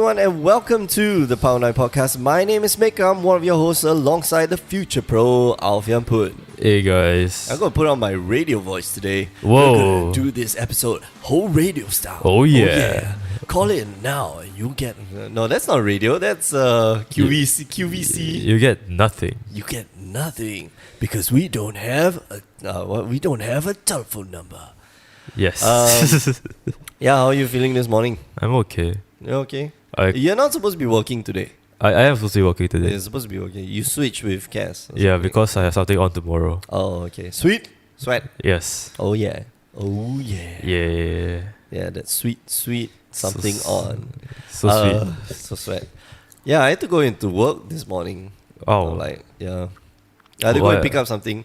everyone, and welcome to the Power 9 Podcast. My name is Mick. I'm one of your hosts alongside the future pro, Alfian Put. Hey guys. I'm going to put on my radio voice today. Whoa. We're going to do this episode whole radio style. Oh yeah. Call in now and you get... No, that's not radio. That's QVC. You get nothing. You get nothing because we don't have a telephone number. Yes. Yeah, how are you feeling this morning? I'm okay. You okay? I You're not supposed to be working today. am supposed to be working today. You're supposed to be working. You switch with Cass. Yeah, because I have something on tomorrow. Oh, okay. Sweet? Sweat? Yes. Oh, yeah. Oh, yeah. Yeah. Yeah, that sweet something on. So sweet. So sweat. Yeah, I had to go into work this morning. Oh. Yeah. I had to go and pick up something.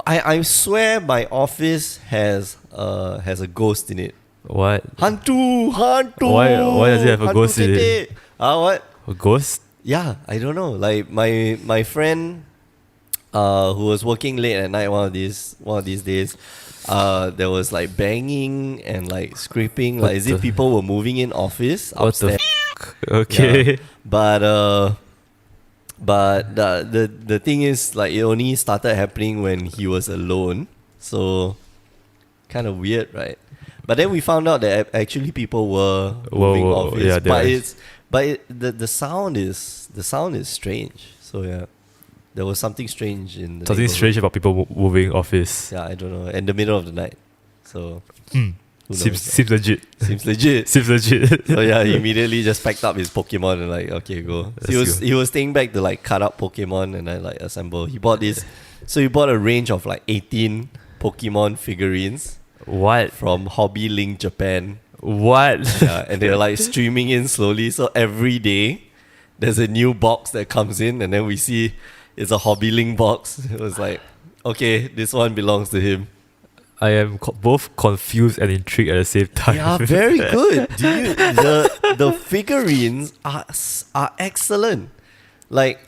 I swear my office has a ghost in it. What? Hantu. Why does it have a ghost in it? What? A ghost? Yeah, I don't know. Like my friend who was working late at night one of these days, there was like banging and like scraping, like as if people were moving in office upstairs. Okay. Yeah. But the thing is, like, it only started happening when he was alone. So kind of weird, right? But then we found out that actually people were moving office. Yeah, the sound is strange. So yeah, there was something strange in the Something strange about people moving office. Yeah, I don't know. In the middle of the night. So who knows? Seems legit. Seems legit. Seems legit. So yeah, he immediately just packed up his Pokemon and like, okay, go. So he was staying back to like cut up Pokemon and then like assemble. He bought a range of like 18 Pokemon figurines. What? From Hobby Link Japan. What? Yeah, and they're like streaming in slowly. So every day there's a new box that comes in and then we see it's a Hobby Link box. It was like, okay, this one belongs to him. I am both confused and intrigued at the same time. Yeah, very good. The figurines are excellent. Like,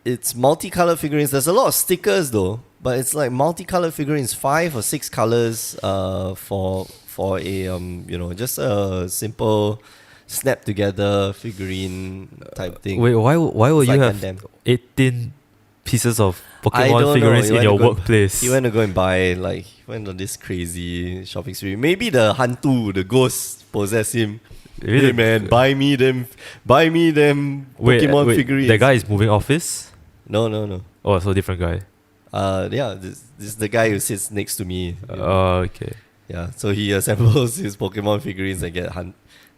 it's multicolored figurines. There's a lot of stickers though, but it's like multicolored figurines, 5 or 6 colors. For a just a simple snap together figurine type thing. Wait, why will you have Gundam. 18 pieces of Pokemon figurines in your workplace? He went to go and buy, like, he went on this crazy shopping spree. Maybe the hantu, the ghost, possessed him. Really? Hey man, buy me them Pokemon figurines. That guy is moving office? No. Oh, so different guy. Yeah, this is the guy who sits next to me. Oh, okay. Yeah, so he assembles his Pokemon figurines and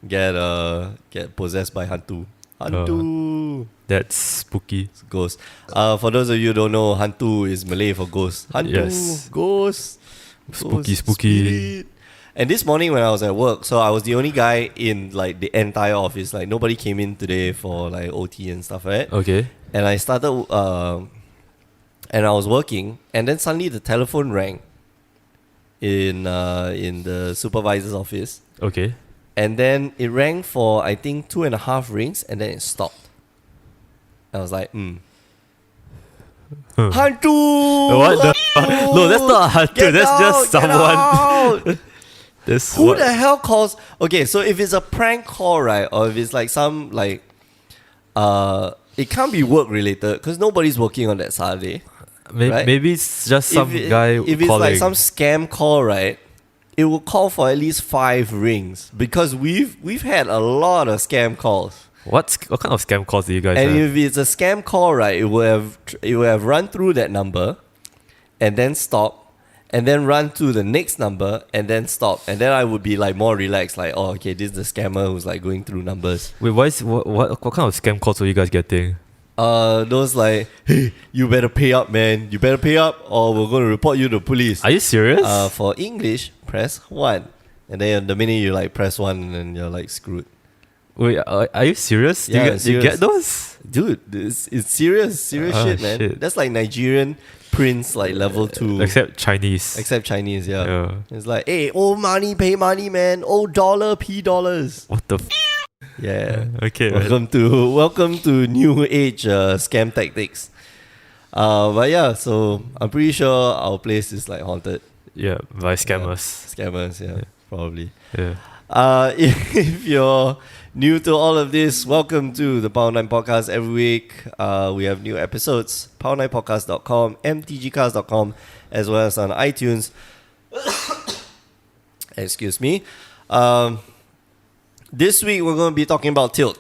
get possessed by hantu. Hantu. That's spooky. It's ghost. For those of you who don't know, hantu is Malay for ghost. Hantu, Yes. ghost. Spooky. Spirit. And this morning when I was at work, so I was the only guy in like the entire office. Like nobody came in today for like OT and stuff, right? Okay. And I started, and I was working, and then suddenly the telephone rang in the supervisor's office. Okay. And then it rang for, I think, 2.5 rings, and then it stopped. I was like, Hantu! What the? No, that's not a hunter. That's just someone. Who the hell calls? Okay, so if it's a prank call, right, or if it's like some like, it can't be work related because nobody's working on that Saturday. Right? Maybe it's just some guy calling. If it's like some scam call, right, it will call for at least 5 rings because we've had a lot of scam calls. What kind of scam calls do you guys have? And if it's a scam call, right, it will have run through that number, and then stop. And then run to the next number and then stop. And then I would be like more relaxed, like, oh, okay, this is the scammer who's like going through numbers. Wait, what kind of scam calls were you guys getting? Those like, hey, you better pay up, man. You better pay up or we're going to report you to police. Are you serious? For English, press 1. And then the minute you like press 1 and then you're like screwed. Wait, are you serious? Yeah, do you get those? Dude, it's serious shit, man. Shit. That's like Nigerian Prince, like level 2. Except Chinese. Yeah. It's like, hey, old money, pay money, man. Old dollar, P dollars. What the Yeah. Okay. Welcome to new age scam tactics. But yeah, so I'm pretty sure our place is like haunted. Yeah, by scammers. Scammers, yeah, probably. Yeah. If you're new to all of this, welcome to the Power 9 Podcast. Every week, we have new episodes. Power9podcast.com, mtgcast.com, as well as on iTunes. Excuse me. This week, we're going to be talking about tilt.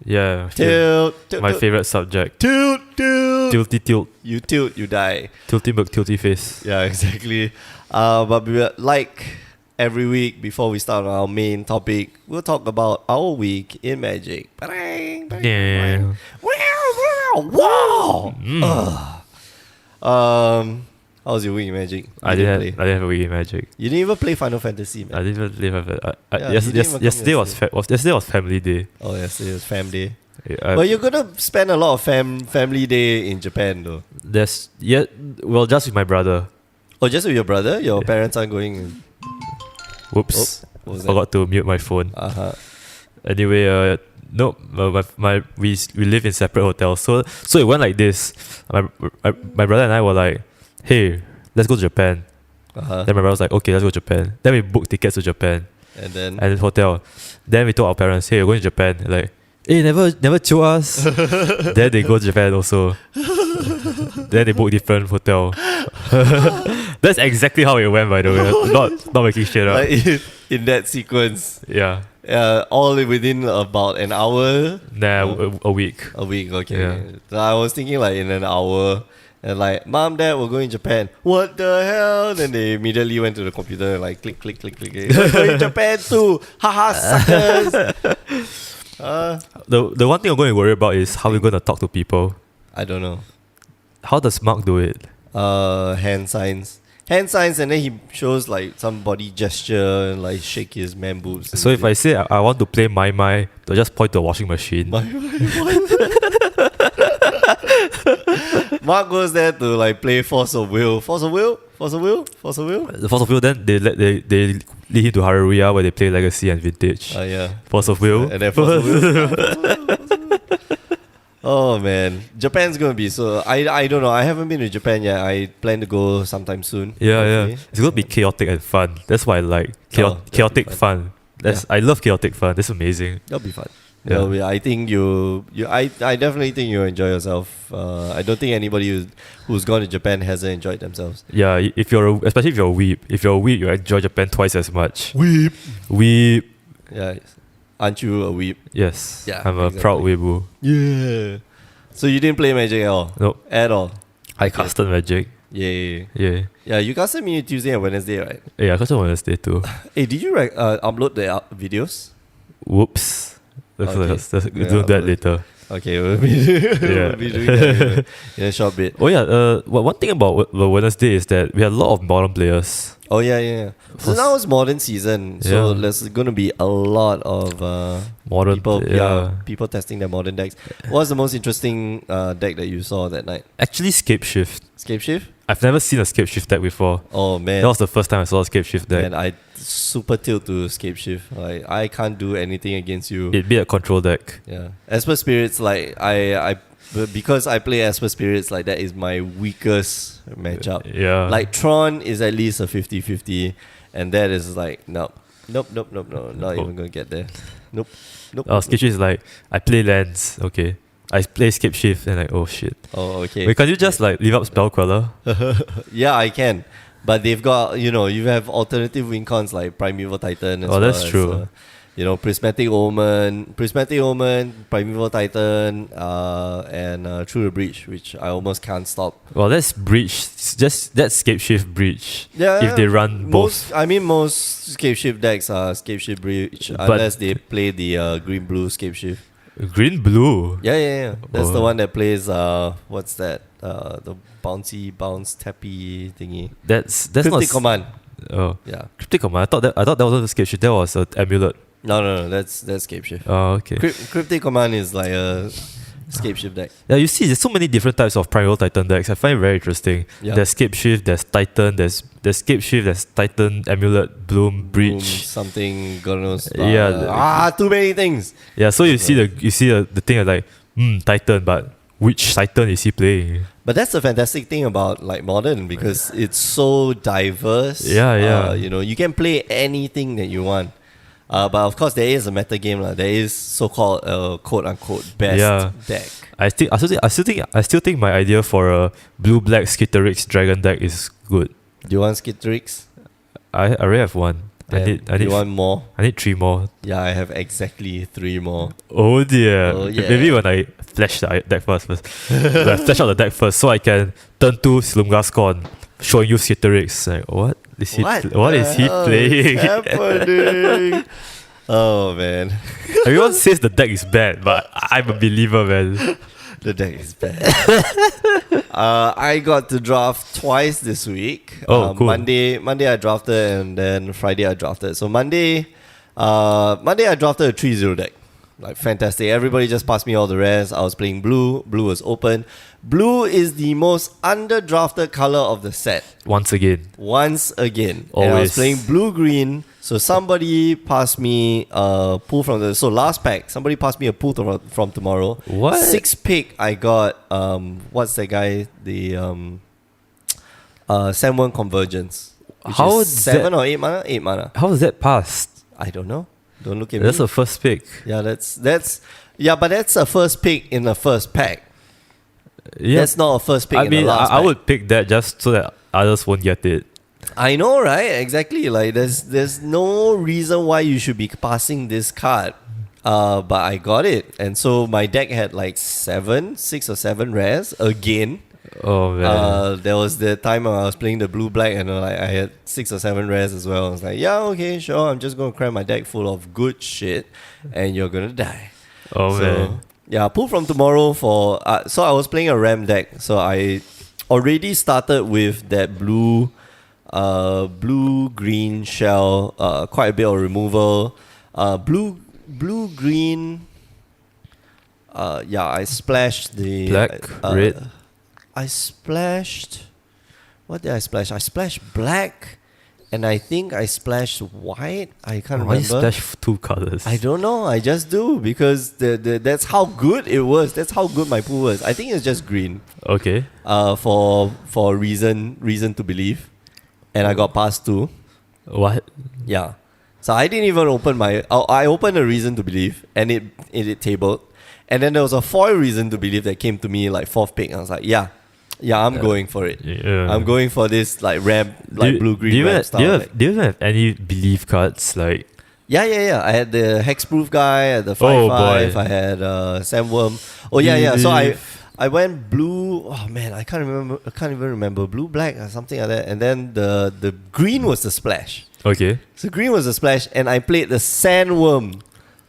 Yeah. Tilt. My favorite subject. Tilt. Tilty tilt. You tilt, you die. Tilty mug, tilty face. Yeah, exactly. But like every week, before we start our main topic, we'll talk about our week in Magic. Yeah. Wow. How was your week in Magic? I didn't have a week in Magic. You didn't even play Final Fantasy, man. I didn't even live it. yesterday Yesterday was family day. Oh, yesterday was Fam Day. Yeah, But you're gonna spend a lot of family day in Japan, though. just with my brother. Oh, just with your brother? Your parents aren't going. Whoops. What was that? Forgot to mute my phone. Anyway, no, we live in separate hotels. So it went like this. My brother and I were like, hey, let's go to Japan. Then my brother was like, okay, let's go to Japan. Then we booked tickets to Japan And then. and hotel. Then we told our parents, hey, we're going to Japan. Like, hey, never chill us. Then they go to Japan also. Then they book different hotel. That's exactly how it went, by the way. Not making shit up. Like in that sequence. Yeah. All within about an hour. Nah, a week. A week, okay. Yeah. So I was thinking like in an hour. And like, Mom, Dad, we're going to Japan. What the hell? Then they immediately went to the computer and like click. We're going to Japan too. Haha, suckers. The one thing I'm going to worry about is how we're going to talk to people. I don't know. How does Mark do it? Hand signs, and then he shows like some body gesture and like shake his man boobs. So if I say I want to play My, they'll just point to a washing machine. Mark goes there to like play Force of Will. The Force of Will, then they lead him to Haruya where they play Legacy and Vintage. Yeah. Force of Will. And then Force of Will. Oh man, Japan's gonna be so. I don't know. I haven't been to Japan yet. I plan to go sometime soon. Yeah. It's gonna be chaotic and fun. That's why I like chaotic fun. I love chaotic fun. That's amazing. That'll be fun. Yeah. I think I definitely think you'll enjoy yourself. I don't think anybody who's gone to Japan hasn't enjoyed themselves. Yeah, especially if you're a weeb. If you're a weeb, you enjoy Japan twice as much. Weeb. Yeah. Aren't you a weeb? Yes. Yeah, I'm a proud weebu. Yeah. So you didn't play Magic at all? Nope. At all? I casted Magic. Yeah. Yeah, You casted me Tuesday and Wednesday, right? I casted Wednesday too. Hey, did you upload the videos? Whoops. Let's Yeah, do that later. Okay, we'll be doing that in a short bit. Oh yeah, one thing about Wednesday is that we had a lot of modern players. Oh yeah. So now it's modern season. So Yeah. there's going to be a lot of Modern people. yeah. People testing their modern decks. What's the most interesting deck that you saw that night? Actually, Scape Shift. Scape Shift? I've never seen a Scape Shift deck before. Oh man, That was the first time I saw a Scape Shift deck. man, I super tilt to Scape Shift. Like I can't do anything against you. It'd be a control deck. Yeah, Esper Spirits. Like because I play Esper Spirits, like that is my weakest matchup. Yeah. Like Tron is at least a 50-50, and that is like nope, not even gonna get there. Nope. Scape Shift is like, I play lands, okay. I play Scape Shift and like, oh shit. Oh, okay. Wait, can't you just like leave up Spell Queller? Yeah, I can. But they've got, you have alternative win cons like Primeval Titan as well. Oh, that's true. Prismatic Omen, Primeval Titan, and Through the Breach, which I almost can't stop. Well, that's Breach. That's Scape Shift Breach. Yeah. If they run both. Most Scape Shift decks are Scape Shift Breach, unless they play the green-blue Scape Shift. Green blue. Yeah. That's the one that plays what's that? The bounce tappy thingy. That's Cryptic not Command. Oh. Yeah. Cryptic Command. I thought that wasn't a Scape Shift. That was an amulet. No, that's Scape Shift. Oh, okay. Cryptic Command is like a Scape Shift deck. Yeah, you see, there's so many different types of Primal Titan decks. I find it very interesting. Yeah. There's Scape Shift, there's Titan, there's Scape Shift, there's Titan, Amulet, Bloom, Breach. Boom, something, God knows. Yeah. Too many things. Yeah, so you see the thing as like, Titan, but which Titan is he playing? But that's the fantastic thing about like modern, because it's so diverse. Yeah. You can play anything that you want. But of course, there is a meta game lah. There is so-called quote unquote best deck. I still think my idea for a blue-black Skitterix dragon deck is good. Do you want Skitterix? I already have one. Do you want more? I need 3 more. Yeah, I have exactly 3 more. Oh dear. Oh, yeah. Maybe when I flash the deck first. When I flash out the deck first, so I can turn 2 Slumgascon, showing you Skitterix. Like, what is he playing? Happening? Oh man. Everyone says the deck is bad, but I'm a believer, man. The deck is bad. I got to draft twice this week. Oh, cool. Monday I drafted, and then Friday I drafted. So Monday I drafted a 3-0 deck. Like, fantastic. Everybody just passed me all the rest. I was playing blue. Blue was open. Blue is the most underdrafted color of the set. Once again. And I was Always. playing blue-green. So somebody passed me a pull from the... So last pack, somebody passed me a pull from tomorrow. What? 6th pick, I got... what's that guy? The... Sam Convergence. How is is 7 that- or 8 mana? 8 mana. How is that passed? I don't know. Don't look at That's me. a first pick. Yeah, that's... Yeah, but that's a first pick in the first pack. Yeah. That's not a first pick I in mean, the last I pack. would pick that just so that others won't get it. I know, right? Exactly. Like, there's no reason why you should be passing this card. But I got it. And so my deck had like 6 or 7 rares again. Oh man. There was the time I was playing the blue-black and like I had 6 or 7 rares as well. I was like, yeah, okay, sure. I'm just going to cram my deck full of good shit and you're going to die. Oh So, man. yeah, pull from tomorrow for... so I was playing a Ram deck. So I already started with that blue-green shell. Quite a bit of removal. Blue-green... yeah, I splashed the... Black, red. I splashed... What did I splash? I splashed black. And I think I splashed white. I can't Why you remember. splash 2 colors? I don't know. I just do because that's how good it was. That's how good my pool was. I think it's just green. Okay. For reason to believe, and I got past 2. What? Yeah. So I didn't even open I opened a reason to believe, and it tabled, and then there was a foil reason to believe that came to me like 4th pick. I was like, yeah, I'm going for it. Yeah. I'm going for this like ram, like blue-green ram style. Do you even have any belief cards? Like, Yeah. I had the hexproof guy, I had the 5/5. boy. I had Sandworm. Oh yeah. So I went blue. Oh man, I can't even remember blue black or something like that. And then the green was the splash. okay. So green was the splash, and I played the Sandworm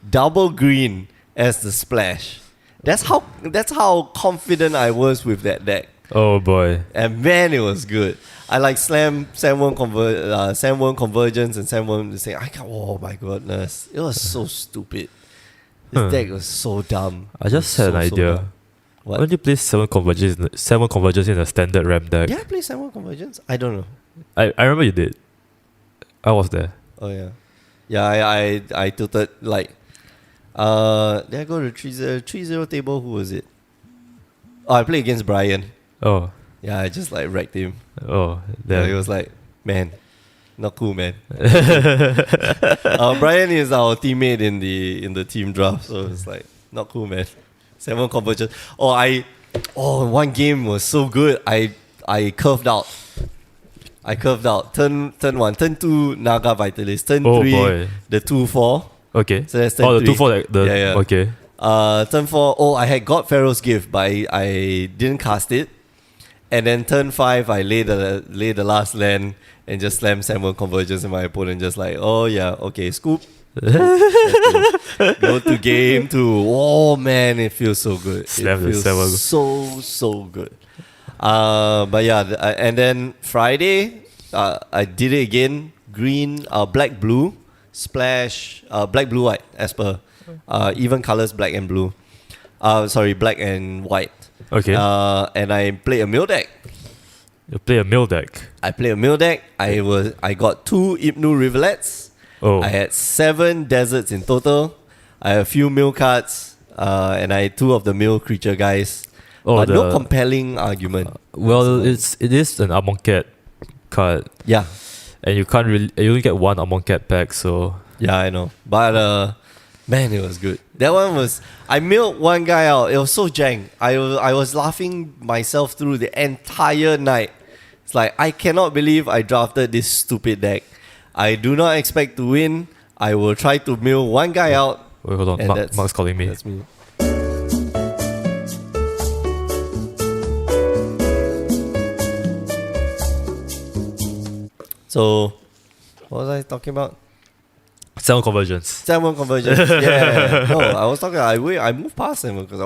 double green as the splash. That's how confident I was with that deck. Oh boy. And man, it was good. I like Sandworm Convergence and Sandworm the same. Oh my goodness. It was so stupid. This deck was so dumb. I just had an idea. dumb. Why What? don't you play 7 convergence in a standard RAM deck? Did I play Sandworm Convergence? I don't know. I remember you did. I was there. Oh yeah. Yeah, I tilted like did I go to 3-0 table? Who was it? Oh, I played against Brian. Oh. Yeah, I just like wrecked him. Oh. Yeah, Damn. he was like, man, not cool, man. Brian is our teammate in the team draft, so it's like not cool, man. 7 convergence. One game was so good. I curved out. Turn 1, turn 2, Naga Vitalist. Turn 3, boy. the 2/4. Okay. So that's turn Oh, the 3. 2/4. Yeah. Okay. Turn 4, I had got Pharaoh's Gift, but I didn't cast it. And then turn 5, I lay the last land and just slam 7 convergence, and my opponent just like, oh yeah, okay, scoop. Go to game 2. Oh man, it feels so good. Slam it the feels 7. so good. But yeah, and then Friday, I did it again. Green, black, blue, splash, black, blue, white, as per even colors, black and blue. Black and white. Okay. And I play a mill deck. You play a mill deck. I got 2 Ibnu Rivulets. Oh. I had 7 deserts in total. I have a few mill cards, and I had 2 of the mill creature guys. Oh, but no compelling argument. Well, it is an Amonkhet card, Yeah. and you only get 1 Amonkhet pack, so Yeah, I know. But man, it was good. That one was. I milled one guy out. It was so jank. I was laughing myself through the entire night. It's like I cannot believe I drafted this stupid deck. I do not expect to win. I will try to mill one guy out. Wait, hold on. Mark's calling me. That's me. So, what was I talking about? 7 conversions. 7 conversions. Yeah. No, I was talking. I moved past him because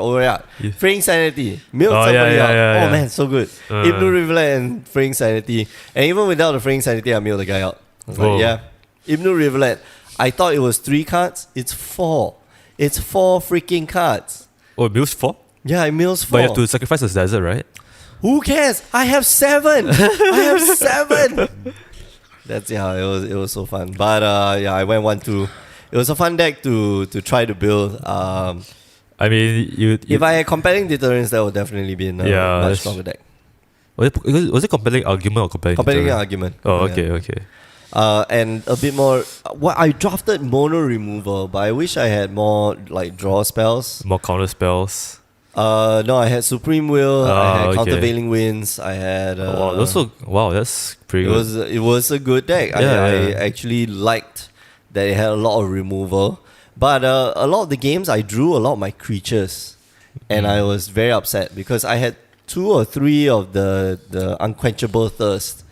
Fraying Sanity. Milled somebody out. Oh man, so good. Ibnu Rivulet and Fraying Sanity. And even without the Fraying Sanity, I milled the guy out. I was like, yeah. Ibnu Rivulet. I thought it was 3 cards. It's 4. It's 4 freaking cards. Oh, it mills 4? Yeah, it mills 4. But you have to sacrifice this desert, right? Who cares? I have 7. I have 7. It was so fun. But I went 1-2. It was a fun deck to try to build. I mean, you if I had compelling deterrence, that would definitely be a much stronger deck. Was it compelling argument or compelling deterrence? Argument. Oh, okay. And a bit more. I drafted mono removal, but I wish I had more like draw spells. More counter spells. No, I had Supreme Will. I had Countervailing Winds. I had. That's pretty good. It was a good deck. I actually liked that it had a lot of removal, but a lot of the games I drew a lot of my creatures, and I was very upset because I had 2 or 3 of the Unquenchable Thirst.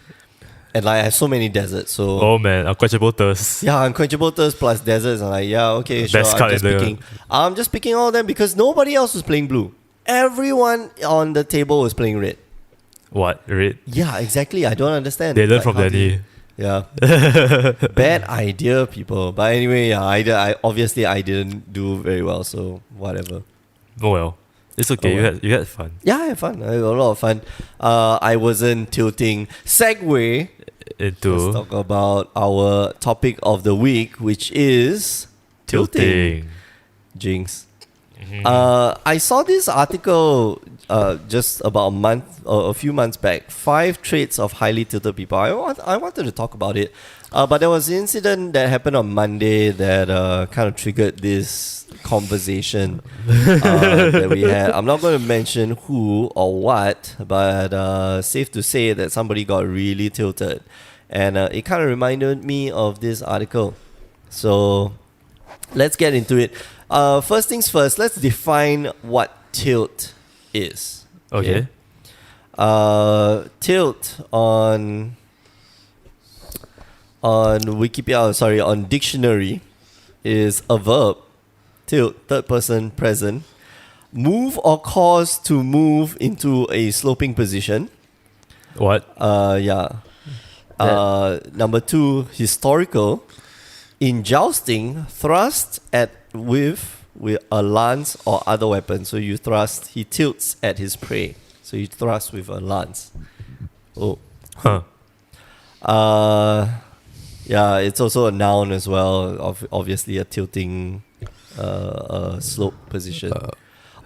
And I have so many deserts, so... Oh man, Unquenchable Thirst. Yeah, Unquenchable Thirst plus deserts. I'm like, yeah, okay, sure. I'm just picking all of them because nobody else was playing blue. Everyone on the table was playing red. What? Red? Yeah, exactly. I don't understand. They learn from Danny. Yeah. Bad idea, people. But anyway, I obviously I didn't do very well, so whatever. Oh well. It's okay. You had fun. Yeah, I had fun. I had a lot of fun. I wasn't tilting. Segue into... Let's talk about our topic of the week, which is tilting. Jinx. I saw this article just about a few months back. 5 traits of highly tilted people. I wanted to talk about it. But there was an incident that happened on Monday that kind of triggered this conversation that we had. I'm not going to mention who or what, but safe to say that somebody got really tilted. And it kind of reminded me of this article. So let's get into it. First things first, let's define what tilt is. Okay. Tilt on Wikipedia, on dictionary is a verb. Tilt, third person present. Move or cause to move into a sloping position. What? Number 2, historical. In jousting, thrust with a lance or other weapon. So you thrust, he tilts at his prey. So you thrust with a lance. Oh. Huh. Yeah, it's also a noun as well. Obviously a tilting slope position.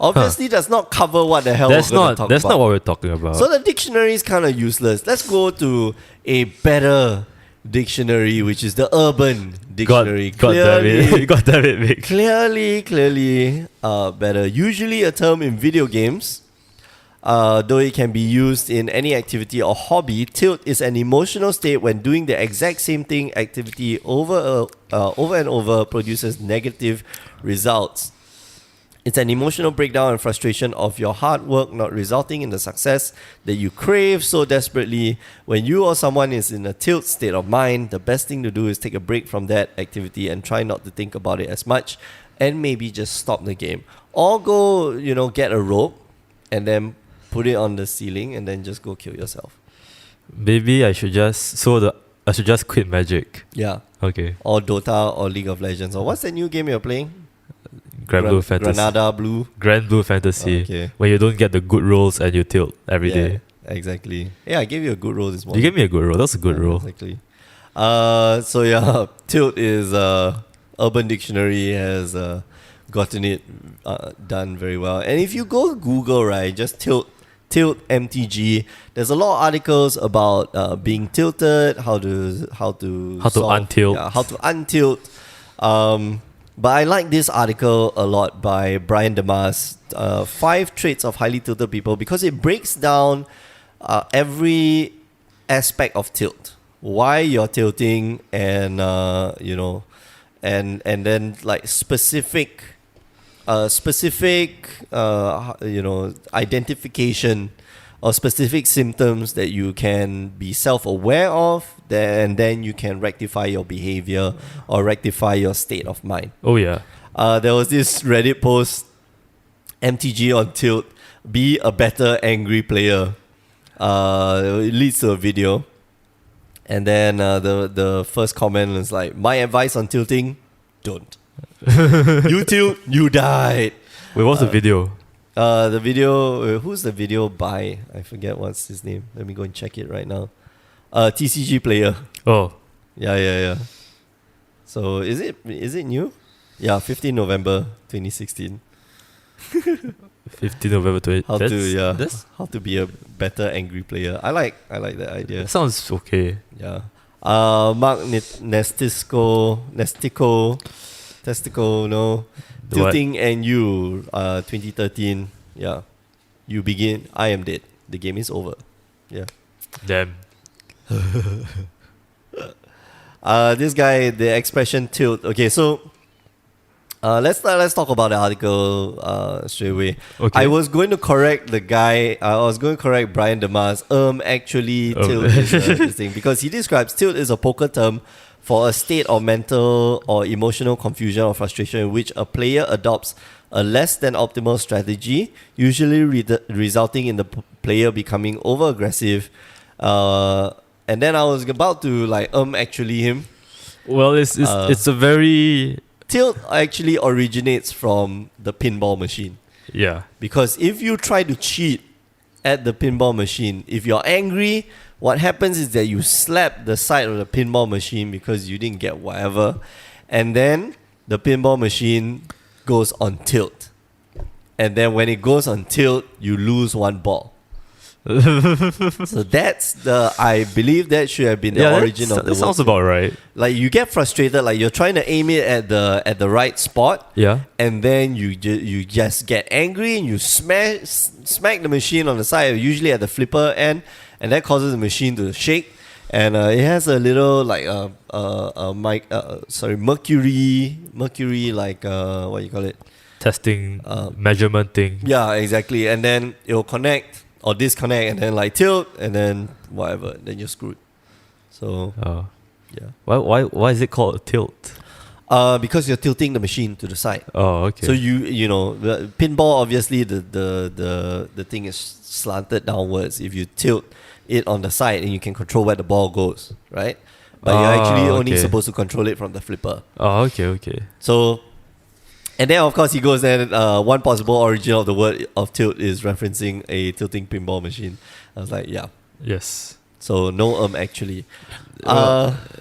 Obviously does not cover what the hell we're going to talk about. That's not what we're talking about. So the dictionary is kind of useless. Let's go to a better dictionary, which is the Urban Dictionary. God damn it, Vic. Clearly better. Usually a term in video games, though it can be used in any activity or hobby. Tilt is an emotional state when doing the exact same activity over and over produces negative results. It's an emotional breakdown and frustration of your hard work not resulting in the success that you crave so desperately. When you or someone is in a tilt state of mind, the best thing to do is take a break from that activity and try not to think about it as much and maybe just stop the game. Or go, get a rope and then put it on the ceiling and then just go kill yourself. Maybe I should just quit Magic. Yeah. Okay. Or Dota or League of Legends. Or what's that new game you're playing? Grand Blue Fantasy. Granada Blue. Grand Blue Fantasy. Okay. Where you don't get the good rolls and you tilt every day. Exactly. Yeah, I gave you a good roll this morning. You gave me a good roll. That's a good roll. Exactly. Tilt is Urban Dictionary has gotten it done very well. And if you go to Google, right, just tilt MTG, there's a lot of articles about being tilted, how to untilt. How to untilt. Yeah, how to untilt. But I like this article a lot by Brian Damas, 5 traits of highly tilted people, because it breaks down every aspect of tilt. Why you're tilting, and and then like specific identification or specific symptoms that you can be self-aware of, and then you can rectify your behavior or rectify your state of mind. Oh yeah. There was this Reddit post, MTG on tilt, be a better angry player. It leads to a video. And then the first comment is like, my advice on tilting, don't. You tilt, you died. Wait, what's the video? The video, who's the video by? I forget what's his name. Let me go and check it right now. TCG player. Oh. Yeah. So is it new? Yeah, 15 November 2016. 15 November 20. How to be a better angry player. I like that idea. That sounds okay. Yeah. Mark Testicle, no. Tilting and You, 2013. Yeah. You begin, I am dead. The game is over. Yeah. Damn. This guy, the expression tilt. Okay, so let's talk about the article straight away. Okay. I was going to correct the guy. I was going to correct Brian Damas. Actually, tilt is this thing, because he describes tilt is a poker term for a state of mental or emotional confusion or frustration in which a player adopts a less than optimal strategy, usually resulting in the player becoming over-aggressive. And then I was about to actually him. Well, it's a very... Tilt actually originates from the pinball machine. Yeah. Because if you try to cheat at the pinball machine, if you're angry, what happens is that you slap the side of the pinball machine because you didn't get whatever, and then the pinball machine goes on tilt. And then when it goes on tilt, you lose one ball. So I believe that should have been the origin of the that sounds about right. Like you get frustrated, like you're trying to aim it at the right spot. Yeah. And then you just get angry and you smack the machine on the side, usually at the flipper end, and that causes the machine to shake. And it has a little mercury what you call it? Testing measurement thing. Yeah, exactly. And then it'll connect or disconnect, and then tilt, and then whatever, then you're screwed. So yeah. Why is it called a tilt? Because you're tilting the machine to the side. Oh, okay. So the pinball, obviously the thing is slanted downwards. If you tilt it on the side, and you can control where the ball goes, right? But you're actually only supposed to control it from the flipper. Oh, okay. So, and then of course he goes there. One possible origin of the word of tilt is referencing a tilting pinball machine. I was like, yeah. Yes. So no actually.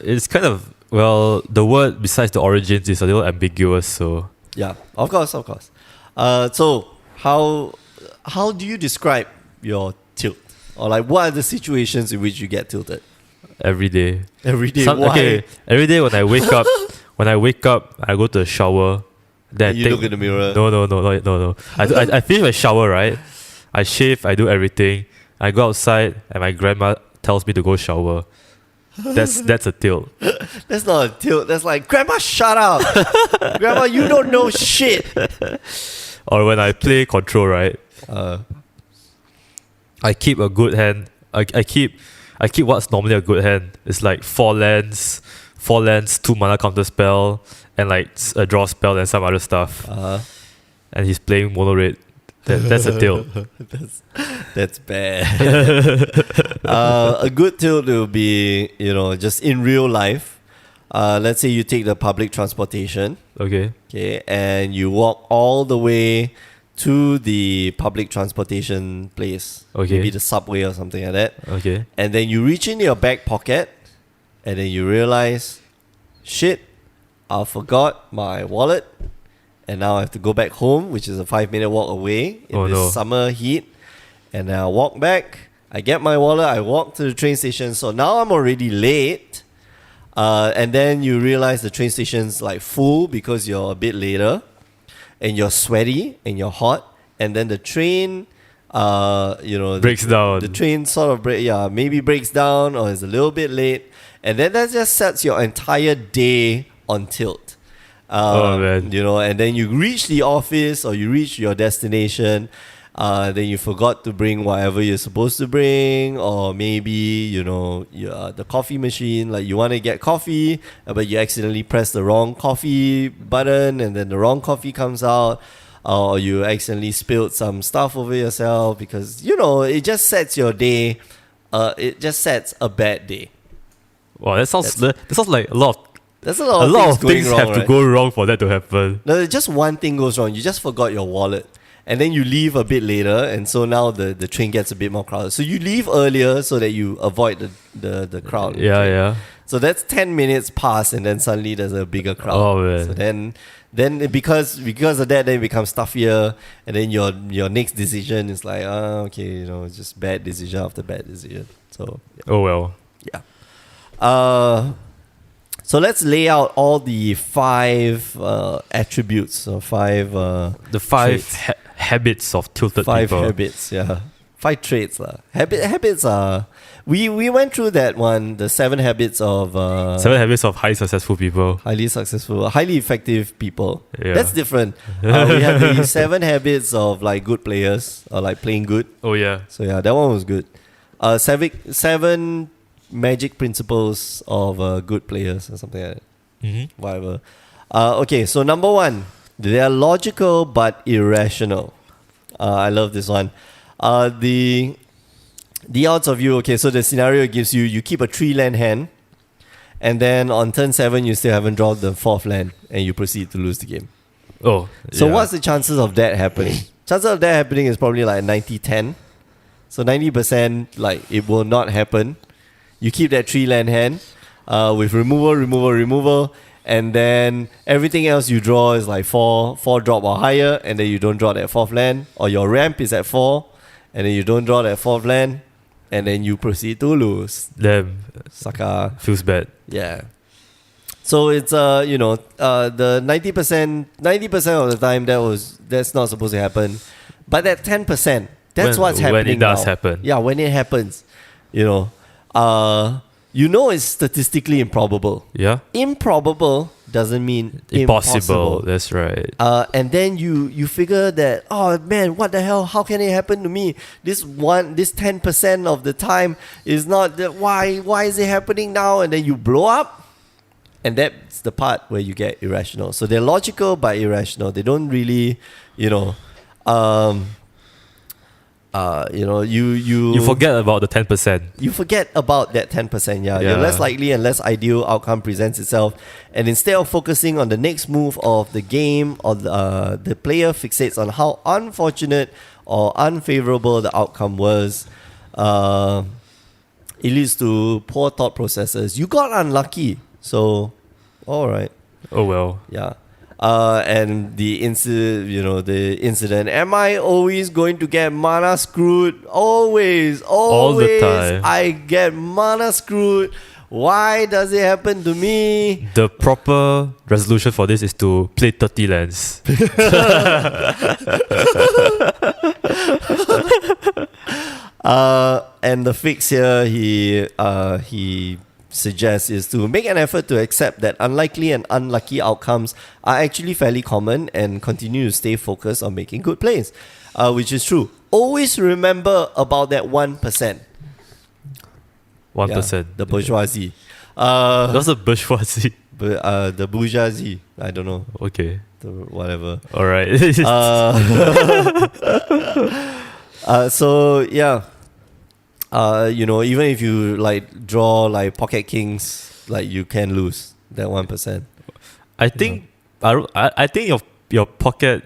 It's kind of, the word besides the origins is a little ambiguous. So yeah, of course. So how do you describe your tilt, or what are the situations in which you get tilted? Every day. Why? Okay, every day when I wake up, I go to the shower. Then you look in the mirror. No. I finish my shower, right? I shave, I do everything. I go outside, and my grandma tells me to go shower. That's a tilt. That's not a tilt. That's like, Grandma, shut up. Grandma, you don't know shit. Or when I play control, right? I keep a good hand. I keep what's normally a good hand. It's like 4 lands, 2 mana counter spell, and a draw spell and some other stuff. And he's playing mono red. That's a tilt. That's bad. A good tilt will be, just in real life. Let's say you take the public transportation. Okay, and you walk all the way to the public transportation place. Okay. Maybe the subway or something like that. Okay. And then you reach in your back pocket, and then you realize, shit, I forgot my wallet. And now I have to go back home, which is a 5-minute walk away in this summer heat. And then I walk back. I get my wallet. I walk to the train station. So now I'm already late. And then you realize the train station's like full because you're a bit later, and you're sweaty and you're hot, and then the train, breaks down. The train sort of maybe breaks down or is a little bit late, and then that just sets your entire day on tilt. Man. And then you reach the office or you reach your destination. Then you forgot to bring whatever you're supposed to bring, or maybe the coffee machine, like you want to get coffee, but you accidentally press the wrong coffee button, and then the wrong coffee comes out, or you accidentally spilled some stuff over yourself because it just sets your day. It just sets a bad day. Wow, that sounds like a lot of. There's a lot of things have wrong, to go wrong for that to happen. No, just one thing goes wrong. You just forgot your wallet. And then you leave a bit later, and so now the train gets a bit more crowded. So you leave earlier so that you avoid the crowd. Yeah. So that's 10 minutes past, and then suddenly there's a bigger crowd. Oh, man. So then because of that, then it becomes stuffier, and then your next decision is like, it's just bad decision after bad decision. So yeah. Oh well. Yeah. So let's lay out all the 5 attributes or 5 the 5 habits of tilted 5 people. habits, yeah. 5 traits lah. Habits are we went through that one, the 7 habits of 7 habits of highly successful people. highly successful, highly effective people. Yeah. That's different. We have the 7 habits of like good players or like playing good. Oh yeah. So yeah, that one was good. 7 magic principles of good players or something like that. Mm-hmm. Whatever. Okay, so number 1, they are logical but irrational. I love this one. The odds of you, okay, so the scenario gives you keep a 3-land hand, and then on turn 7 you still haven't drawn the 4th land, and you proceed to lose the game. Oh. So yeah. what's the chances of that happening? Chances of that happening is probably like 90-10. So 90% like it will not happen. You keep that 3-land hand with removal, and then everything else you draw is like 4 drop or higher, and then you don't draw that 4th land, or your ramp is at 4, and then you don't draw that 4th land, and then you proceed to lose. Damn. Sucker. Feels bad. Yeah. So it's the 90% of the time that's not supposed to happen, but that 10%, that's what's happening. When it does now. happen. Yeah, when it happens, it's statistically improbable. Yeah. Improbable doesn't mean impossible. That's right. And then you figure that, oh man, what the hell? How can it happen to me? This 10% of the time is not why is it happening now? And then you blow up, and that's the part where you get irrational. So they're logical but irrational. They don't really, you forget about the 10%. You forget about that 10%, yeah. Your less likely and less ideal outcome presents itself, and instead of focusing on the next move of the game, or the player fixates on how unfortunate or unfavorable the outcome was. It leads to poor thought processes. You got unlucky, so alright. Oh well. Yeah. And the incident. Am I always going to get mana screwed? Always. All the time. I get mana screwed. Why does it happen to me? The proper resolution for this is to play 30 lands. And the fix here, he suggests, is to make an effort to accept that unlikely and unlucky outcomes are actually fairly common, and continue to stay focused on making good plays, which is true. Always remember about that 1%. 1%. Yeah, the bourgeoisie. What's the bourgeoisie? The bourgeoisie. I don't know. Okay. Whatever. All right. So yeah. Even if you like draw like pocket kings, like you can lose that 1%. I think I think your pocket,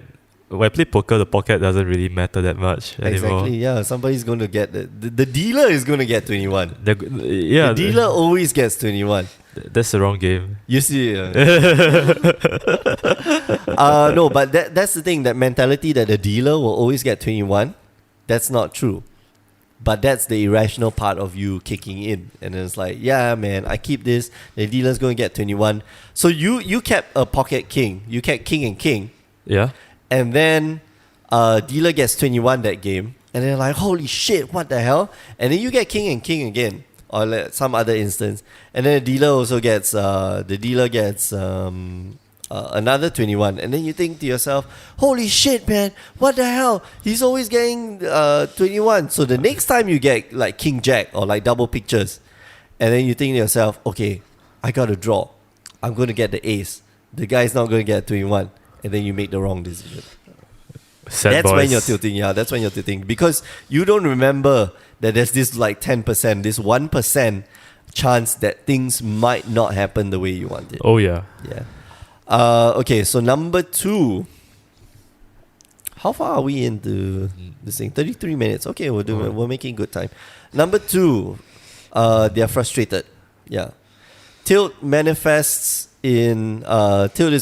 when I play poker, the pocket doesn't really matter that much anymore. Exactly, yeah. Somebody's going to get the dealer is going to get 21. The dealer always gets 21. That's the wrong game. You see, no, but that's the thing. That mentality that the dealer will always get 21, that's not true. But that's the irrational part of you kicking in. And then it's like, yeah, man, I keep this. The dealer's going to get 21. So you kept a pocket king. You kept king and king. Yeah. And then dealer gets 21 that game. And they're like, holy shit, what the hell? And then you get king and king again. Or like some other instance. And then the dealer also gets... another 21, and then you think to yourself, holy shit, man, what the hell, he's always getting 21. So the next time you get like king jack or like double pictures, and then you think to yourself, okay, I gotta draw, I'm gonna get the ace, the guy's not gonna get 21, and then you make the wrong decision. That's when you're tilting. Yeah, that's when you're tilting, because you don't remember that there's this like 10%, this 1% chance that things might not happen the way you want it. Oh yeah. Okay, so number 2. How far are we into this thing? 33 minutes. Okay, we're making good time. Number 2, they're frustrated. Yeah. Tilt is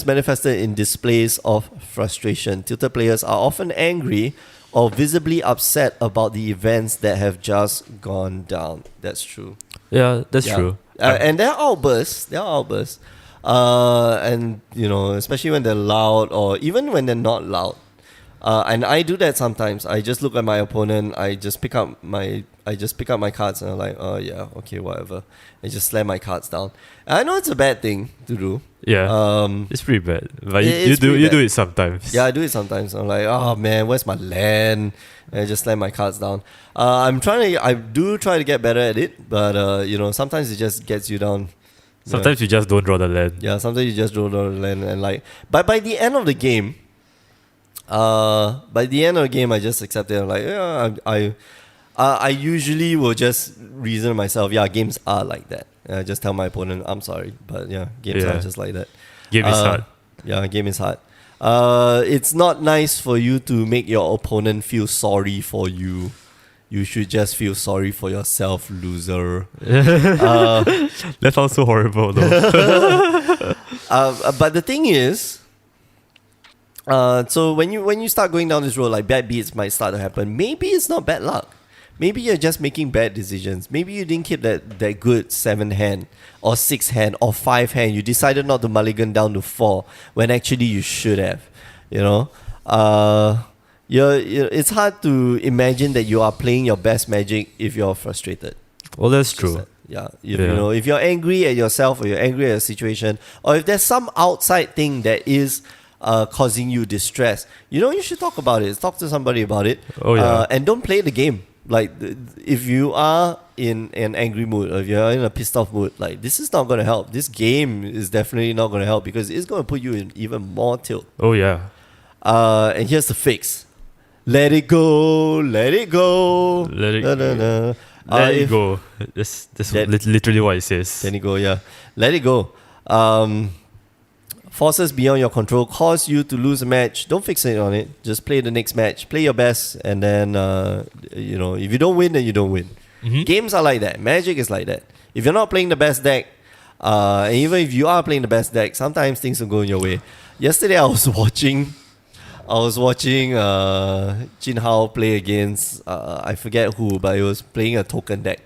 manifested in displays of frustration. Tilted players are often angry or visibly upset about the events that have just gone down. That's true. Yeah, that's true. And there are outbursts. And especially when they're loud, or even when they're not loud. And I do that sometimes. I just look at my opponent. I just pick up my cards, and I'm like, oh yeah, okay, whatever. I just slam my cards down. And I know it's a bad thing to do. Yeah. It's pretty bad. But you do it sometimes. Yeah, I do it sometimes. I'm like, oh man, where's my land? And I just slam my cards down. I do try to get better at it, but sometimes it just gets you down. Sometimes you just don't draw the land. Yeah, sometimes you just don't draw the land, and like, but by the end of the game, I just accept it. I'm like, yeah, I usually will just reason to myself, yeah, games are like that. And I just tell my opponent, I'm sorry, but yeah, games are just like that. Game is hard. Yeah, game is hard. It's not nice for you to make your opponent feel sorry for you. You should just feel sorry for yourself, loser. That sounds so horrible, though. But the thing is, so when you start going down this road, like bad beats might start to happen. Maybe it's not bad luck. Maybe you're just making bad decisions. Maybe you didn't keep that good 7 hand or 6 hand or 5 hand. You decided not to mulligan down to 4 when actually you should have. It's hard to imagine that you are playing your best Magic if you're frustrated. Well, that's true. If you're angry at yourself, or you're angry at a situation, or if there's some outside thing that is causing you distress, you should talk about it. Talk to somebody about it. Oh yeah. And don't play the game. Like, if you are in an angry mood, or if you're in a pissed off mood, like, this is not going to help. This game is definitely not going to help, because it's going to put you in even more tilt. Oh yeah. And here's the fix. Let it go. Let it go. Let it go. That's literally what it says. Let it go, yeah. Let it go. Forces beyond your control cause you to lose a match. Don't fixate on it. Just play the next match. Play your best, and then if you don't win, then you don't win. Mm-hmm. Games are like that. Magic is like that. If you're not playing the best deck, and even if you are playing the best deck, sometimes things will go in your way. Yesterday I was watching Jin Hao play against I forget who, but he was playing a token deck.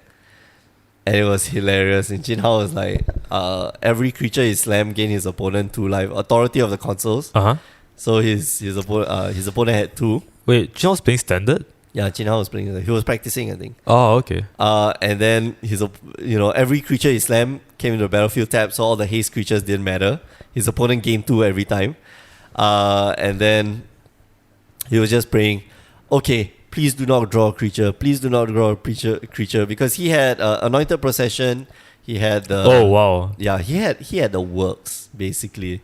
And it was hilarious. And Jin Hao was like, every creature he slammed gained his opponent 2 life. Authority of the consoles. So his opponent had 2. Wait, Jin Hao's playing standard? Yeah, Jin Hao was playing. He was practicing, I think. Oh, okay. And then every creature he slammed came into the battlefield tab, so all the haste creatures didn't matter. His opponent gained 2 every time. And then he was just praying, okay, please do not draw a creature. Please do not draw a creature, because he had Anointed Procession. He had the... Oh, wow. Yeah, he had the works, basically.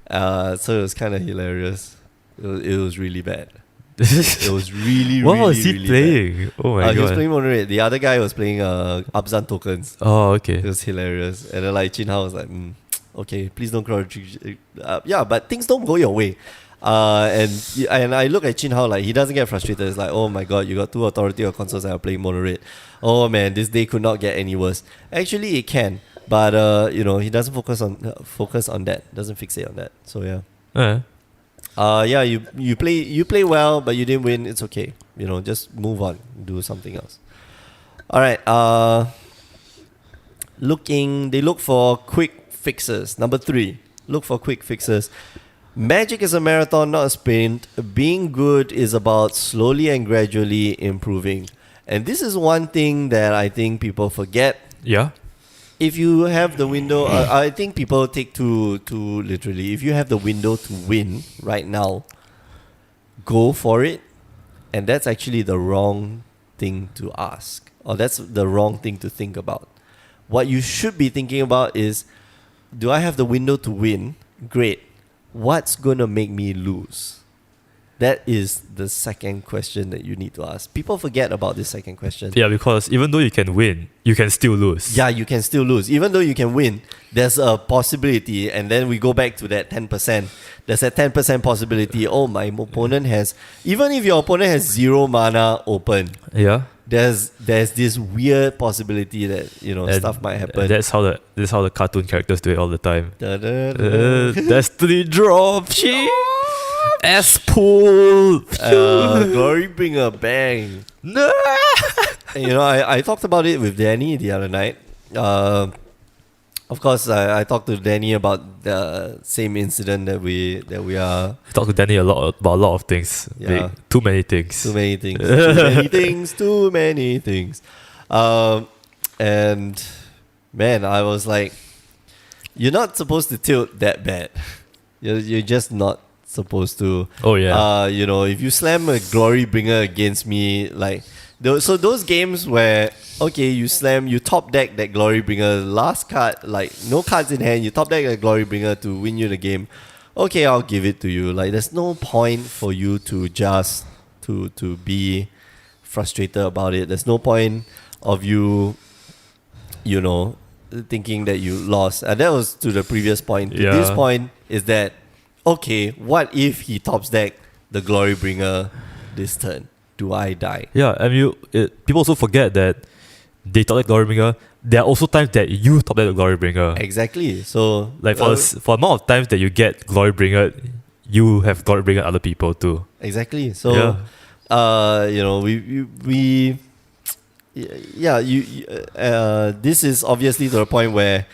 So it was kind of hilarious. It was really bad. It was really, what really, was he really playing? bad. Oh my god. He was playing Mono Red. The other guy was playing Abzan tokens. Oh, okay. It was hilarious. And then like Jin Hao was like, okay, please don't draw a creature. Yeah, but things don't go your way. And I look at Jin Hao, like, he doesn't get frustrated. It's like, oh my god, you got 2 authority of consoles that are playing Mono Red. Oh man, this day could not get any worse. Actually, it can, but he doesn't focus on that. Doesn't fixate on that. So yeah. Yeah, you play well, but you didn't win. It's okay. Just move on, do something else. All right. They look for quick fixes. Number 3, look for quick fixes. Magic is a marathon, not a sprint. Being good is about slowly and gradually improving. And this is one thing that I think people forget. Yeah. If you have the window, I think people take too literally. If you have the window to win right now, go for it. And that's actually the wrong thing to ask. Or that's the wrong thing to think about. What you should be thinking about is, do I have the window to win? Great. What's going to make me lose? That is the second question that you need to ask. People forget about this second question. Yeah, because even though you can win, you can still lose. Yeah, you can still lose. Even though you can win, there's a possibility. And then we go back to that 10%. There's that 10% possibility. Oh, my opponent has... Even if your opponent has 0 mana open... Yeah. There's this weird possibility that and stuff might happen. That's how the cartoon characters do it all the time. Destiny drop, S pull. Glory bringer bang. No. I talked about it with Danny the other night. Of course, I talked to Danny about the same incident that we are. I talked to Danny about a lot of things. Yeah. Too many things. Too many things. Too many things. Too many things. And man, I was like, you're not supposed to tilt that bad. You're just not supposed to. Oh yeah. If you slam a glory bringer against me, like. So those games where, okay, you top deck that glory bringer, last card, like no cards in hand, you top deck that glory bringer to win you the game. Okay, I'll give it to you. Like there's no point for you to just to be frustrated about it. There's no point of you thinking that you lost. And that was to the previous point. Yeah. To this point is that, okay, what if he tops deck the glory bringer this turn? Do I die? Yeah, and people also forget that they top deck Glory Bringer. There are also times that you top deck the Glory Bringer. Exactly. So, like for the amount of times that you get Glory Bringer, you have Glory Bringer other people too. Exactly. So, this is obviously to the point where,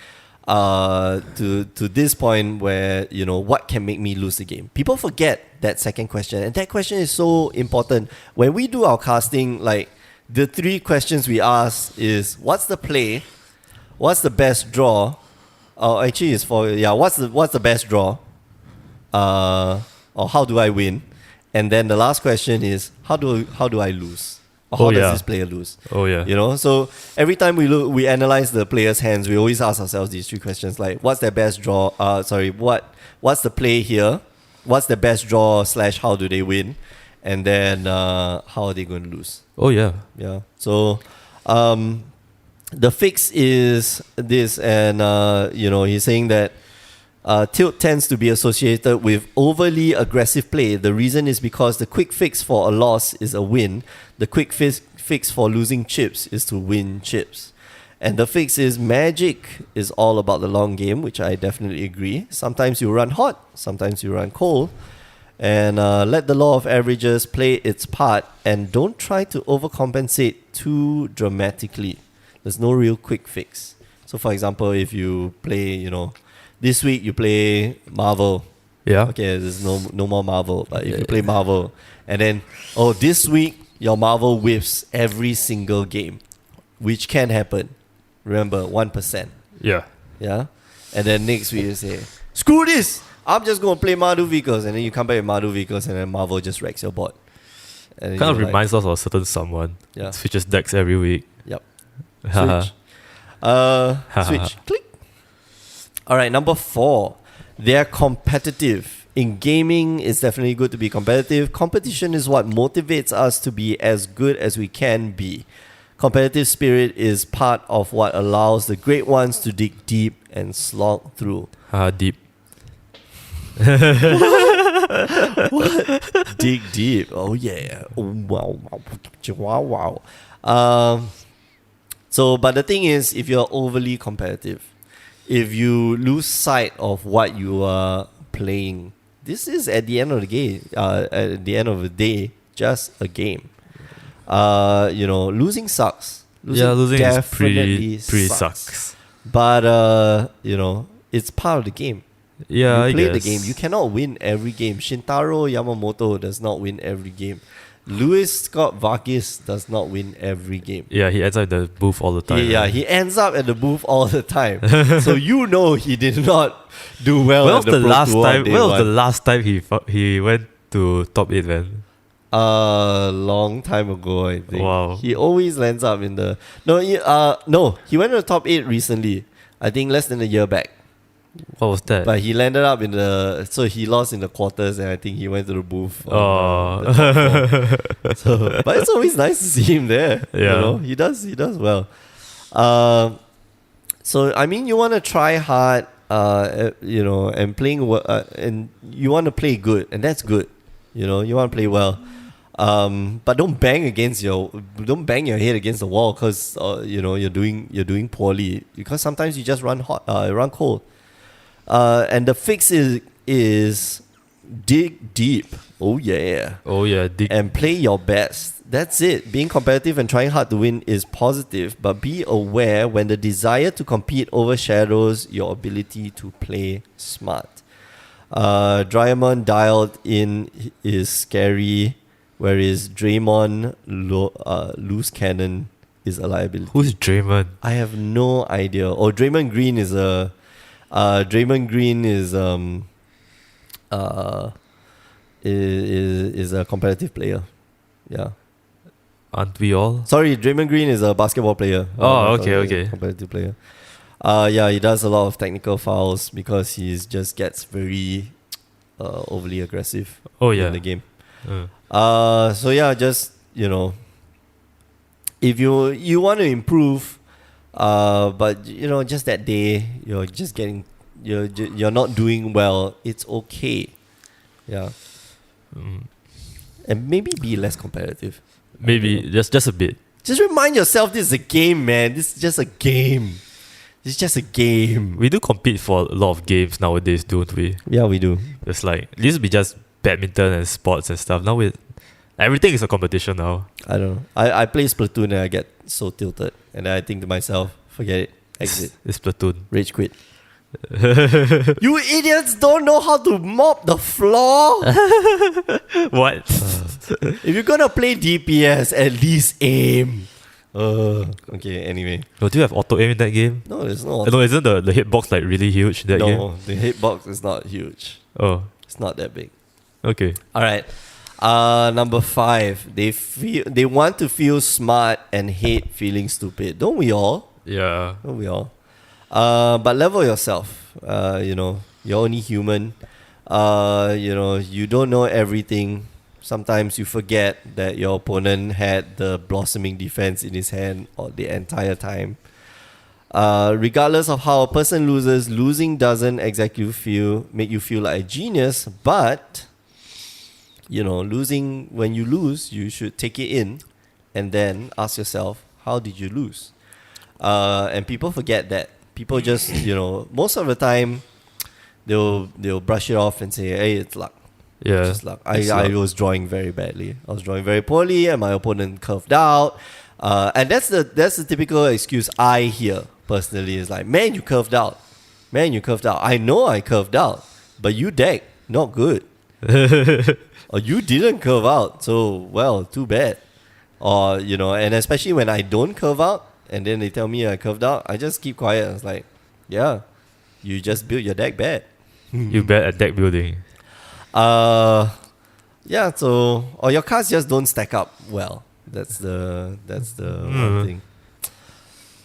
to this point where what can make me lose the game. People forget that second question, and that question is so important. When we do our casting, like the 3 questions we ask is, what's the play, what's the best draw, actually it's for what's the best draw, or how do I win, and then the last question is how do I lose, or how does this player lose. Oh yeah. So every time we analyze the player's hands, we always ask ourselves these 3 questions, like what's their best draw, what's the play here, what's the best draw / how do they win, and then how are they going to lose. Oh yeah. Yeah. So the fix is this, and he's saying that tilt tends to be associated with overly aggressive play. The reason is because the quick fix for a loss is a win. The quick fix for losing chips is to win chips. And the fix is Magic is all about the long game, which I definitely agree. Sometimes you run hot, sometimes you run cold. And let the law of averages play its part, and don't try to overcompensate too dramatically. There's no real quick fix. So for example, if you play, this week you play Marvel. Yeah. Okay, there's no more Marvel. But if you play Marvel, and then, this week your Marvel whiffs every single game, which can happen. Remember, 1%. Yeah. Yeah? And then next week you say, screw this! I'm just going to play Mardu Vehicles. And then you come back with Mardu Vehicles, and then Marvel just wrecks your board. And kind of reminds us of a certain someone. Yeah. Switches decks every week. Yep. Switch. Switch. Click. Alright, number 4. They're competitive. In gaming, it's definitely good to be competitive. Competition is what motivates us to be as good as we can be. Competitive spirit is part of what allows the great ones to dig deep and slog through. Deep. What? Dig deep. Oh yeah. Oh, wow. But the thing is, if you're overly competitive, if you lose sight of what you are playing, this is at the end of the day, just a game. Losing sucks. Losing is definitely pretty sucks. But it's part of the game. Yeah, you play I guess. the game. You cannot win every game. Shintaro Yamamoto does not win every game. Lewis Scott Vargas does not win every game. Yeah, he ends up in the booth all the time. He ends up at the booth all the time. So he did not do well. When at was the the Pro last Tour time? on day When was one. the last time he went to top 8, man? A long time ago, I think. Wow. He always lands up in the he went to the top 8 recently. I think less than a year back. What was that? But he landed up he lost in the quarters, and I think he went to the booth. Oh. But it's always nice to see him there. Yeah. He does well. So I mean, you want to try hard, and playing and you want to play good, and that's good. You want to play well. But don't bang your head against the wall because you're doing poorly, because sometimes you just run cold. And the fix is dig deep. Oh yeah. And play your best. That's it. Being competitive and trying hard to win is positive, but be aware when the desire to compete overshadows your ability to play smart. Draymond dialed in is scary, whereas Draymond loose cannon is a liability. Who's Draymond? I have no idea. Oh, Draymond Green is a competitive player. Yeah. Aren't we all? Sorry, Draymond Green is a basketball player. Oh, okay. Competitive player. He does a lot of technical fouls because he just gets very overly aggressive in the game. Just if you want to improve, but just that day you're not doing well, it's okay. Yeah. And maybe be less competitive. Maybe just a bit. Just remind yourself this is a game, man. This is just a game. It's just a game. We do compete for a lot of games nowadays, don't we? Yeah, we do. It's like, it used to be just badminton and sports and stuff. Now everything is a competition now. I don't know. I play Splatoon and I get so tilted. And then I think to myself, forget it. Exit. It's Platoon. Rage quit. You idiots don't know how to mop the floor. What? If you're gonna play DPS, at least aim. Okay, anyway. Oh, do you have auto aim in that game? No, there's no. No, isn't the hitbox like really huge in that game? No, the hitbox is not huge. Oh, It's not that big. okay. Alright. Number 5. They want to feel smart and hate feeling stupid. Don't we all? Yeah. Don't we all? But level yourself. You're only human. You don't know everything. Sometimes you forget that your opponent had the blossoming defense in his hand the entire time. Regardless of how a person loses, losing doesn't exactly make you feel like a genius, but losing, when you lose, you should take it in and then ask yourself, how did you lose? And people forget that. People just, most of the time, they'll brush it off and say, hey, it's luck. Yeah. It's just luck. I was drawing very badly. I was drawing very poorly and my opponent curved out. And that's the typical excuse I hear personally, is like, man, you curved out. I know I curved out, but you deck, not good. Or you didn't curve out, so, well, too bad. Or, and especially when I don't curve out, and then they tell me I curved out, I just keep quiet. I was like, yeah, you just built your deck bad. You bad at deck building. Or your cards just don't stack up well. That's the one thing.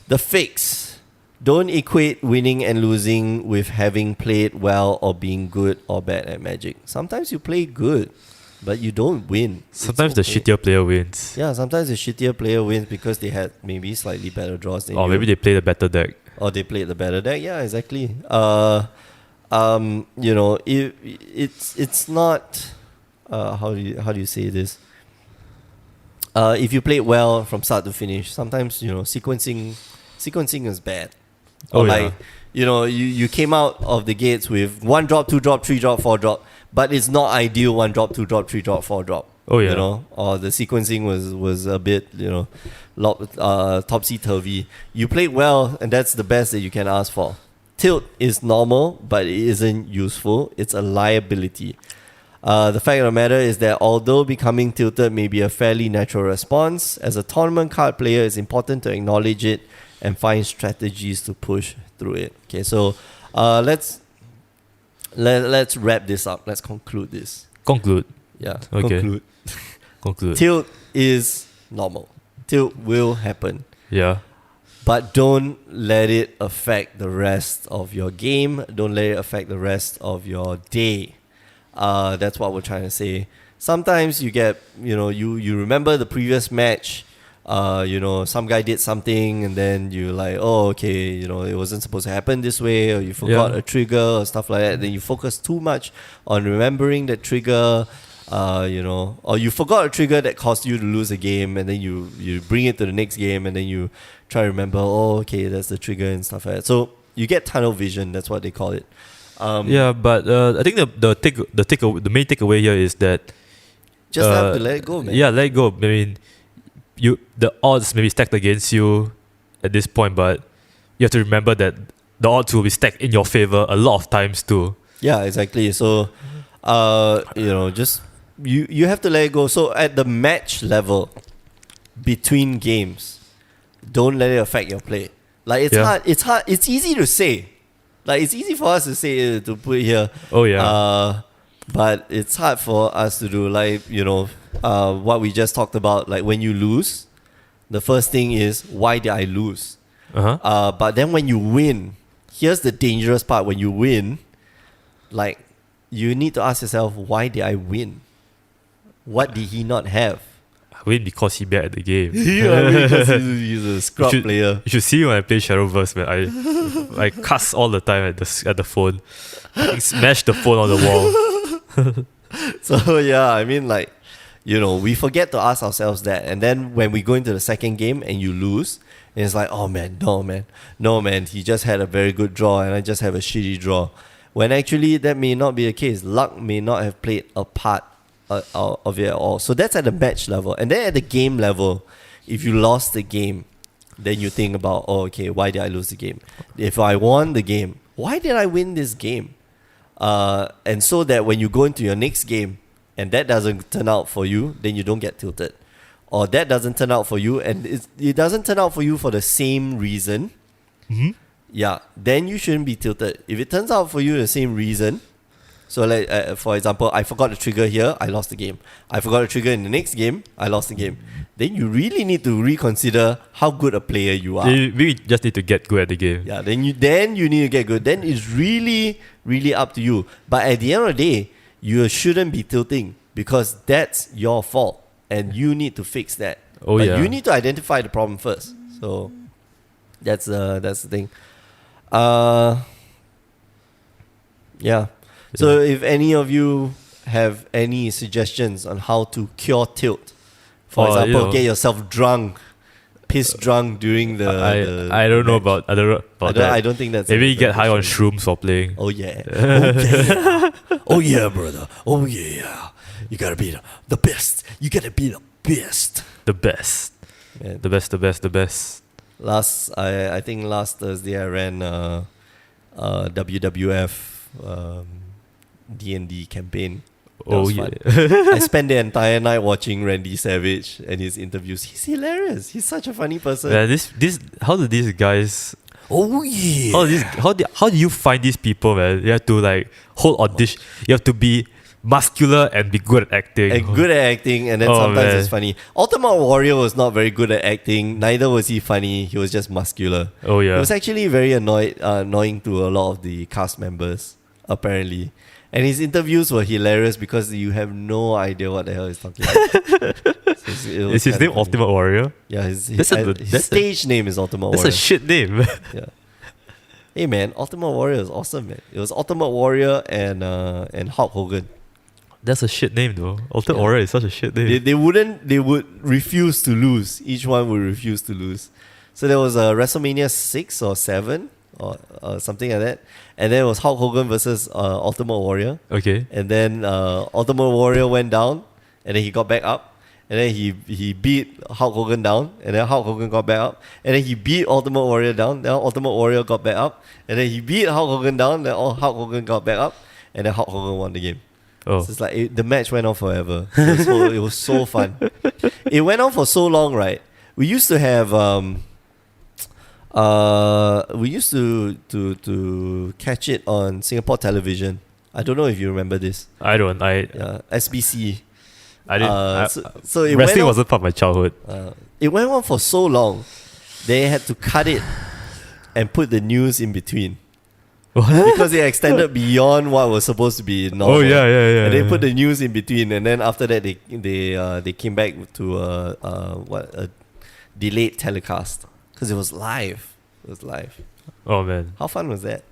The fix. Don't equate winning and losing with having played well or being good or bad at Magic. Sometimes you play good, but you don't win. Sometimes the shittier player wins. Yeah, sometimes the shittier player wins because they had maybe slightly better draws than you. Or maybe they play the better deck. Or they played the better deck. Yeah, exactly. It's not. How do you say this? If you played well from start to finish, sometimes sequencing is bad. Or you came out of the gates with 1 drop, 2 drop, 3 drop, 4 drop, but it's not ideal 1 drop, 2 drop, 3 drop, 4 drop. Oh yeah. Or the sequencing was a bit, topsy-turvy. You played well, and that's the best that you can ask for. Tilt is normal, but it isn't useful. It's a liability. The fact of the matter is that although becoming tilted may be a fairly natural response, as a tournament card player, it's important to acknowledge it and find strategies to push through it. Okay, so let's wrap this up. Let's conclude this. Conclude. Yeah. Okay. Conclude. Tilt is normal. Tilt will happen. Yeah. But don't let it affect the rest of your game. Don't let it affect the rest of your day. That's what we're trying to say. Sometimes you get, you remember the previous match. Some guy did something and then you're like, oh, okay, it wasn't supposed to happen this way, or you forgot a trigger or stuff like that. Then you focus too much on remembering that trigger, or you forgot a trigger that caused you to lose a game, and then you bring it to the next game and then you try to remember, oh, okay, that's the trigger and stuff like that. So you get tunnel vision, that's what they call it. But I think the main takeaway here is that just have to let it go, man. Yeah, let it go. I mean, the odds may be stacked against you at this point, but you have to remember that the odds will be stacked in your favor a lot of times too. Yeah, exactly. So, just you have to let it go. So at the match level, between games, don't let it affect your play. Like it's hard. It's hard. It's easy to say. Like it's easy for us to say to put here. Oh yeah. But it's hard for us to do. Like what we just talked about. Like when you lose, the first thing is, why did I lose? But then when you win, here's the dangerous part. When you win, like you need to ask yourself, why did I win? What did he not have? I win because he bad at the game. Because he's a scrub player. You should see when I play Shadowverse, man. I cuss all the time at the phone. I smash the phone on the wall. So yeah, I mean, like, we forget to ask ourselves that, and then when we go into the second game and you lose, and it's like, oh man, no man, he just had a very good draw and I just have a shitty draw. When actually that may not be the case. Luck may not have played a part of it at all. So that's at the match level. And then at the game level, if you lost the game, then you think about, oh, okay, why did I lose the game? If I won the game, why did I win this game? And so that when you go into your next game and that doesn't turn out for you, then you don't get tilted. Or that doesn't turn out for you and it doesn't turn out for you for the same reason, then you shouldn't be tilted. If it turns out for you the same reason, so like for example, I forgot the trigger here, I lost the game. I forgot the trigger in the next game, I lost the game. Then you really need to reconsider how good a player you are. We just need to get good at the game. Yeah, then you need to get good. Then it's really, really up to you. But at the end of the day, you shouldn't be tilting because that's your fault and you need to fix that. But you need to identify the problem first. So that's the thing. So if any of you have any suggestions on how to cure tilt, for example, get yourself drunk, piss drunk during the I don't know about that. I don't think that's maybe get high on shrooms while playing. Oh yeah. Oh yeah, brother. Oh yeah. You gotta be the best. You gotta be the best. The best. Man. The best. I think last Thursday I ran WWF D&D campaign. Fun. I spent the entire night watching Randy Savage and his interviews. He's hilarious. He's such a funny person. Yeah, how do these guys? Oh yeah. How do you find these people, man? You have to like hold audition. You have to be muscular and be good at acting. And then sometimes it's funny. Ultimate Warrior was not very good at acting. Neither was he funny. He was just muscular. Oh yeah. He was actually very annoying to a lot of the cast members, apparently. And his interviews were hilarious because you have no idea what the hell he's talking about. Is his name Ultimate Warrior? Yeah, his stage name is Ultimate Warrior. That's a shit name. Yeah. Hey man, Ultimate Warrior is awesome, man. It was Ultimate Warrior and Hulk Hogan. That's a shit name though. Ultimate Warrior is such a shit name. They would refuse to lose. Each one would refuse to lose. So there was a WrestleMania 6 or 7 or something like that. And then it was Hulk Hogan versus Ultimate Warrior. Okay. And then Ultimate Warrior went down, and then he got back up. And then he beat Hulk Hogan down, and then Hulk Hogan got back up. And then he beat Ultimate Warrior down, then Ultimate Warrior got back up. And then he beat Hulk Hogan down, then Hulk Hogan got back up. And then Hulk Hogan won the game. Oh. So it's like the match went on forever. It was so fun. It went on for so long, right? We used to have we used to catch it on Singapore television. I don't know if you remember this. I don't. SBC. I didn't. So it wrestling wasn't part of my childhood. It went on for so long, they had to cut it and put the news in between. Because they extended beyond what was supposed to be normal. Oh yeah. And they put the news in between, and then after that they came back to a delayed telecast because it was live. It was live. Oh man, how fun was that?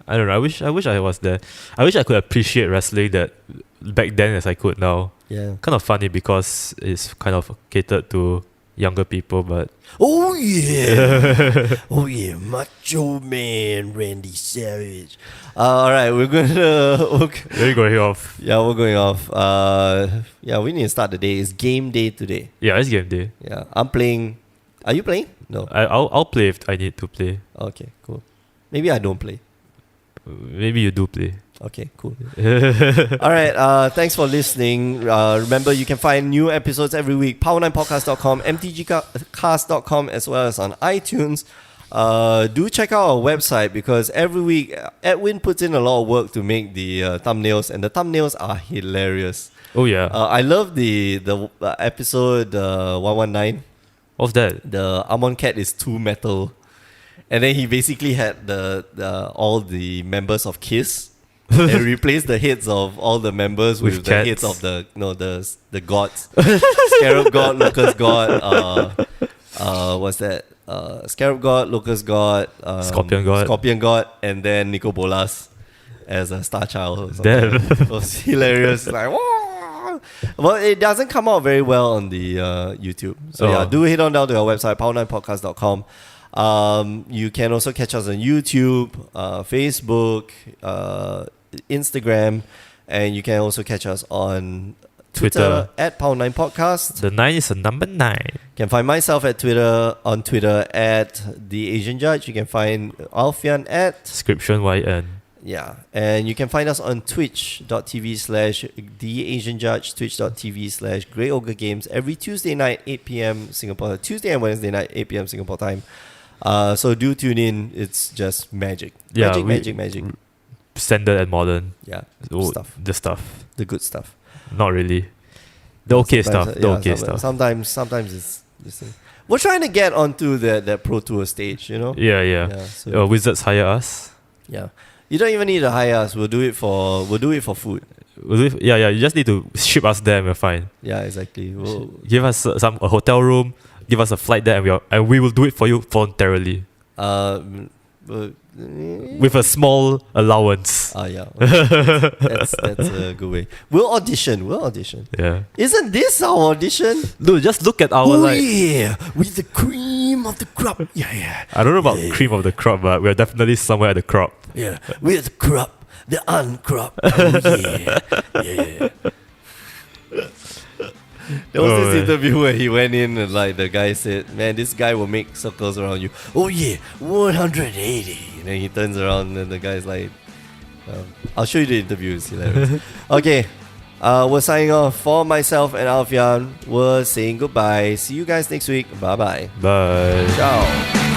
I don't know. I wish I was there. I wish I could appreciate wrestling that back then as I could now. Yeah. Kind of funny because it's kind of catered to younger people, but oh yeah, oh yeah, Macho Man Randy Savage. All right, we're going off. Yeah, we're going off. Yeah, we need to start the day. It's game day today. Yeah, it's game day. Yeah, I'm playing. Are you playing? No. I'll play if I need to play. Okay, cool. Maybe I don't play. Maybe you do play. Okay, cool. All right, thanks for listening. Remember, you can find new episodes every week. Power9podcast.com, mtgcast.com, as well as on iTunes. Do check out our website because every week Edwin puts in a lot of work to make the thumbnails, and the thumbnails are hilarious. Oh yeah. I love the episode 119. What's that? The Amon Cat is too metal. And then he basically had the all the members of KISS and replaced the heads of all the members with the heads of the gods. Scarab God, Locust God, what's that? Scarab God, Locust God, Scorpion God, and then Nico Bolas as a Star Child. Damn. It was hilarious. Like, whoa! Well, it doesn't come out very well on the YouTube. So yeah, do head on down to our website, power9podcast.com. You can also catch us on YouTube, Facebook, Instagram, and you can also catch us on Twitter at Power9Podcast. The 9 is a number 9. You can find myself on Twitter at The Asian Judge. You can find Alfian at Scription YN. Yeah, and you can find us on twitch.tv/The Asian Judge, twitch.tv/Grey Ogre Games every Tuesday night, 8 p.m. Singapore, Tuesday and Wednesday night, 8 p.m. Singapore time. So do tune in. It's just magic. Yeah, magic. Standard and modern. Yeah, stuff. The good stuff. Not really. The okay stuff. Sometimes it's this thing. We're trying to get onto that Pro Tour stage, you know? Yeah. So Wizards hire us. Yeah. You don't even need to hire us. We'll do it for food. You just need to ship us there and we're fine. Yeah, exactly. Give us a hotel room, give us a flight there, and we will do it for you voluntarily. With a small allowance. Yeah. That's a good way. We'll audition. Yeah. Isn't this our audition? Dude, just look at our yeah, with the cream of the crop. Yeah. I don't know about cream of the crop, but we're definitely somewhere at the crop. Yeah, with the crop, the uncrop. Oh yeah. There was this interview where he went in and like the guy said, "Man, this guy will make circles around you." Oh yeah, 180. And then he turns around and the guy's like, "I'll show you the interview. It's hilarious." Okay, we're signing off. For myself and Alfian, we're saying goodbye. See you guys next week. Bye. Bye. Ciao.